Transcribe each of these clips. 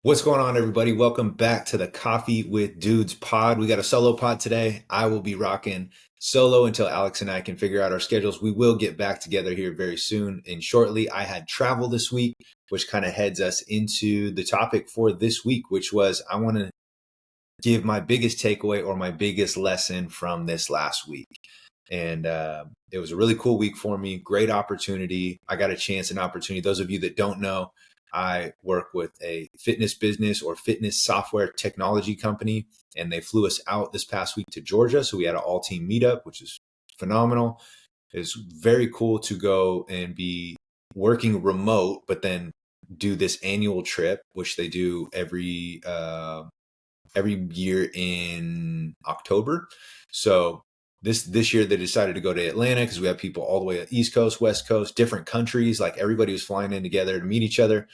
What's going on, everybody? Welcome back to the Coffee with Dudes pod. We got a solo pod today. I will be rocking solo until Alex and I can figure out our schedules. We will get back together here very soon and shortly. I had travel this week, which kind of heads us into the topic for this week, which was I want to give my biggest takeaway or my biggest lesson from this last week. And it was a really cool week for me. Great opportunity. I got a chance and opportunity. Those of you that don't know, I work with a fitness business or fitness software technology company, and they flew us out this past week to Georgia. So we had an all team meetup, which is phenomenal. It's very cool to go and be working remote, but then do this annual trip, which they do every year in October. So this year they decided to go to Atlanta because we have people all the way at East Coast, West Coast, different countries. Like everybody was flying in together to meet each other.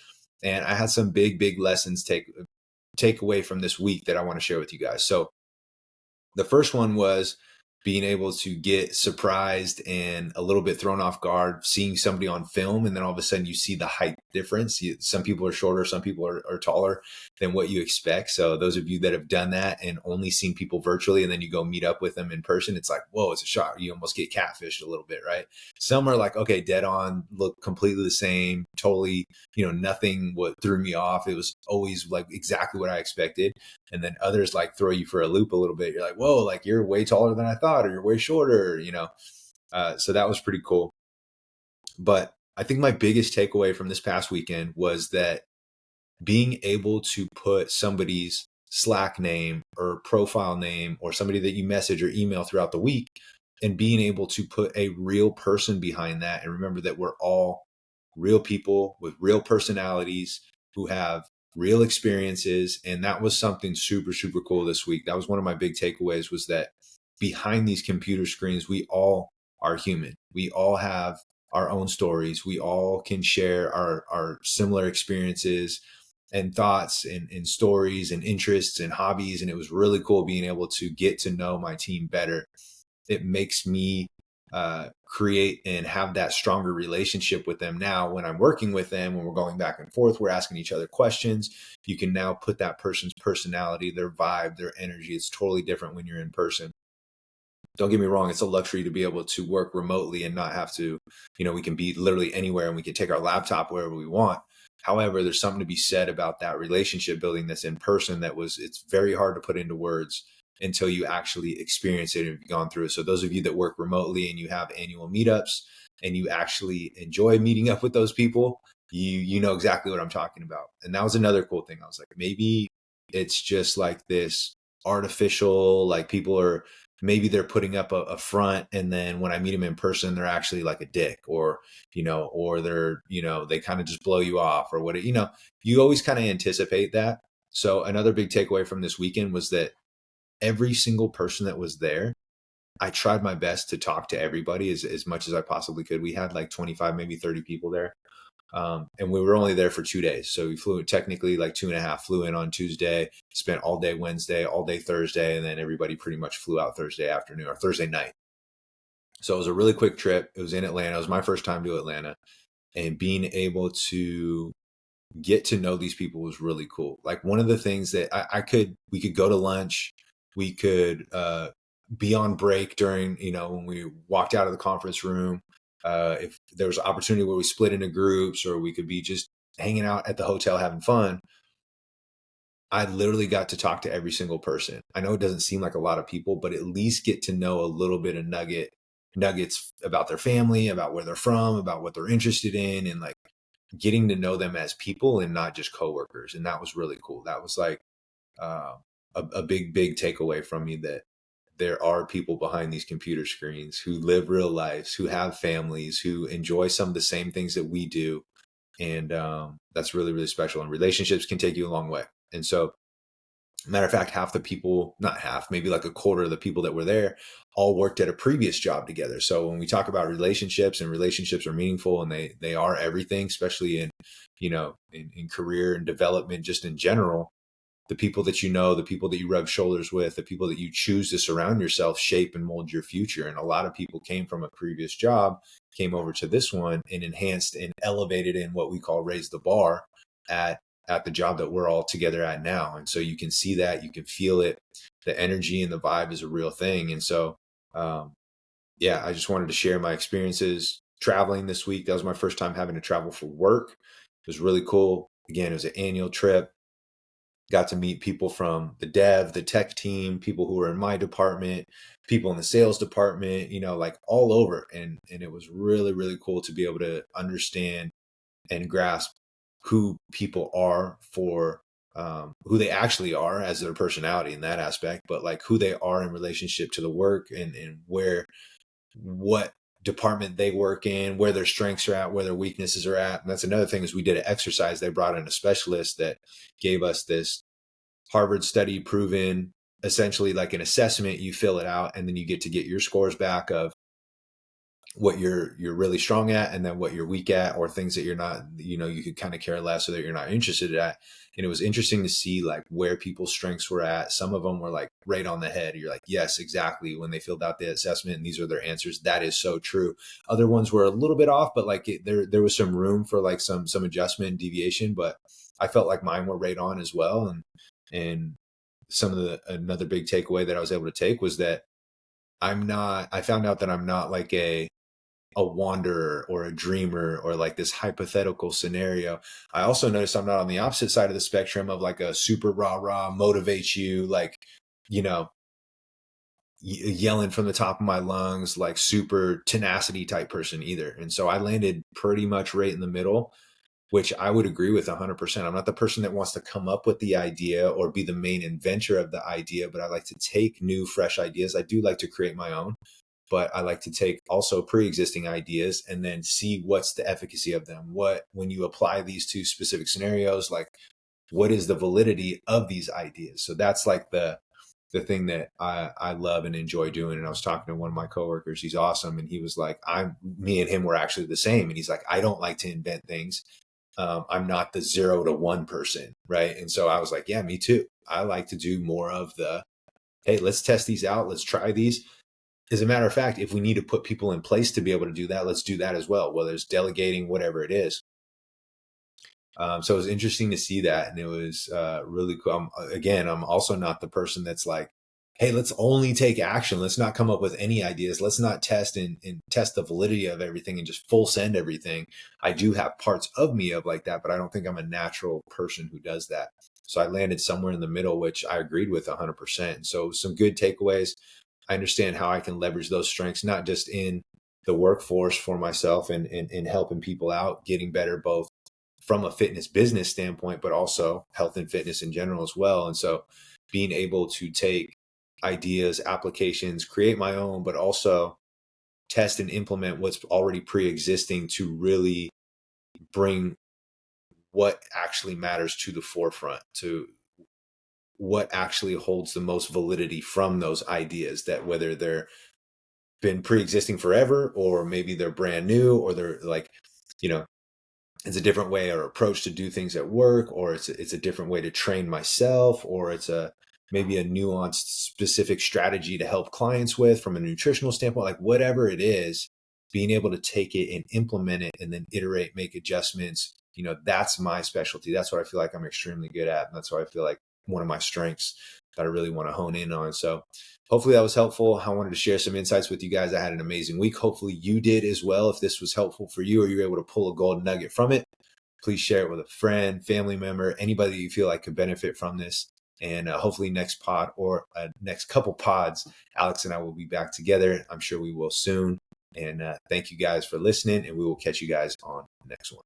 And I had some big lessons take away from this week that I want to share with you guys. So the first one was being able to get surprised and a little bit thrown off guard, seeing somebody on film, and then all of a sudden you see the height difference. Some people are shorter, some people are taller than what you expect. So those of you that have done that and only seen people virtually, and then you go meet up with them in person, it's like, whoa, it's a shock. You almost get catfished a little bit, right? Some are like, okay, dead on, look completely the same, totally, nothing what threw me off. It was always like exactly what I expected. And then others like throw you for a loop a little bit. You're like, whoa, like you're way taller than I thought, or you're way shorter. So that was pretty cool. But I think my biggest takeaway from this past weekend was that being able to put somebody's Slack name or profile name or somebody that you message or email throughout the week and being able to put a real person behind that. And remember that we're all real people with real personalities who have real experiences. And that was something super cool this week. That was one of my big takeaways, was that behind these computer screens, we all are human. We all have our own stories. We all can share our similar experiences and thoughts and stories and interests and hobbies. And it was really cool being able to get to know my team better. It makes me create and have that stronger relationship with them now when I'm working with them, when we're going back and forth, we're asking each other questions. You can now put that person's personality, their vibe, their energy. It's totally different when you're in person. Don't get me wrong, it's a luxury to be able to work remotely and not have to, we can be literally anywhere and we can take our laptop wherever we want. However, there's something to be said about that relationship building that's in person it's very hard to put into words until you actually experience it and have gone through it. So those of you that work remotely and you have annual meetups and you actually enjoy meeting up with those people, you know exactly what I'm talking about. And that was another cool thing. I was like, maybe it's just like this artificial, like maybe they're putting up a front, and then when I meet them in person, they're actually like a dick, or they're, they kind of just blow you off or what, you always kind of anticipate that. So another big takeaway from this weekend was that every single person that was there, I tried my best to talk to everybody as much as I possibly could. We had like 25, maybe 30 people there. And we were only there for 2 days. So we flew technically like 2.5, flew in on Tuesday, spent all day Wednesday, all day Thursday. And then everybody pretty much flew out Thursday afternoon or Thursday night. So it was a really quick trip. It was in Atlanta. It was my first time to Atlanta, and being able to get to know these people was really cool. Like one of the things that we could go to lunch, we could be on break during, when we walked out of the conference room. If there was an opportunity where we split into groups, or we could be just hanging out at the hotel having fun, I literally got to talk to every single person. I know it doesn't seem like a lot of people, but at least get to know a little bit of nuggets about their family, about where they're from, about what they're interested in, and like getting to know them as people and not just coworkers. And that was really cool. That was like a big takeaway from me, that there are people behind these computer screens who live real lives, who have families, who enjoy some of the same things that we do. And that's really special. And relationships can take you a long way. And so, matter of fact, half the people, not half, maybe like a quarter of the people that were there all worked at a previous job together. So when we talk about relationships, and relationships are meaningful, and they are everything, especially in, in career and development, just in general, the people that the people that you rub shoulders with, the people that you choose to surround yourself shape and mold your future. And a lot of people came from a previous job, came over to this one and enhanced and elevated in what we call raise the bar at at the job that we're all together at now. And so you can see that, you can feel it. The energy and the vibe is a real thing. And so, um, yeah, I just wanted to share my experiences traveling this week. That was my first time having to travel for work. It was really cool. Again, it was an annual trip. Got to meet people from the dev, the tech team, people who were in my department, people in the sales department, like all over. And it was really, really cool to be able to understand and grasp who people are for who they actually are as their personality in that aspect, but like who they are in relationship to the work and what department they work in, where their strengths are at, where their weaknesses are at. And that's another thing is we did an exercise. They brought in a specialist that gave us this Harvard study proven, essentially like an assessment. You fill it out and then you get to get your scores back of what you're really strong at and then what you're weak at, or things that you're not, you could kind of care less or that you're not interested at. And it was interesting to see like where people's strengths were at. Some of them were like right on the head. You're like, yes, exactly. When they filled out the assessment and these are their answers, that is so true. Other ones were a little bit off, but like there was some room for like some adjustment and deviation, but I felt like mine were right on as well. And another big takeaway that I was able to take was that I found out that I'm not like a wanderer or a dreamer or like this hypothetical scenario. I also noticed I'm not on the opposite side of the spectrum of like a super rah motivates you, like, you know, yelling from the top of my lungs, like super tenacity type person either. And so I landed pretty much right in the middle, which I would agree with 100%. I'm not the person that wants to come up with the idea or be the main inventor of the idea, but I like to take new, fresh ideas. I do like to create my own, but I like to take also pre-existing ideas and then see what's the efficacy of them. When you apply these to specific scenarios, like what is the validity of these ideas? So that's like the thing that I love and enjoy doing. And I was talking to one of my coworkers, he's awesome. And he was like, me and him were actually the same. And he's like, I don't like to invent things. I'm not the 0 to 1 person. Right. And so I was like, yeah, me too. I like to do more of hey, let's test these out. Let's try these. As a matter of fact, if we need to put people in place to be able to do that, let's do that as well, whether it's delegating, whatever it is. So it was interesting to see that. And it was really cool. I'm also not the person that's like, hey, let's only take action. Let's not come up with any ideas. Let's not test and test the validity of everything and just full send everything. I do have parts of me of like that, but I don't think I'm a natural person who does that. So I landed somewhere in the middle, which I agreed with 100%. So some good takeaways. I understand how I can leverage those strengths, not just in the workforce for myself and helping people out, getting better, both from a fitness business standpoint, but also health and fitness in general as well. And so being able to take ideas, applications, create my own, but also test and implement what's already pre-existing to really bring what actually matters to the forefront, to what actually holds the most validity from those ideas, that whether they're been pre-existing forever or maybe they're brand new or they're like, it's a different way or approach to do things at work, or it's a different way to train myself, or it's maybe a nuanced specific strategy to help clients with from a nutritional standpoint, like whatever it is, being able to take it and implement it and then iterate, make adjustments, that's my specialty. That's what I feel like I'm extremely good at. And that's what I feel like one of my strengths that I really want to hone in on. So hopefully that was helpful. I wanted to share some insights with you guys. I had an amazing week. Hopefully you did as well. If this was helpful for you or you're able to pull a golden nugget from it, please share it with a friend, family member, anybody that you feel like could benefit from this. And hopefully next pod or next couple pods, Alex and I will be back together. I'm sure we will soon. And thank you guys for listening, and we will catch you guys on the next one.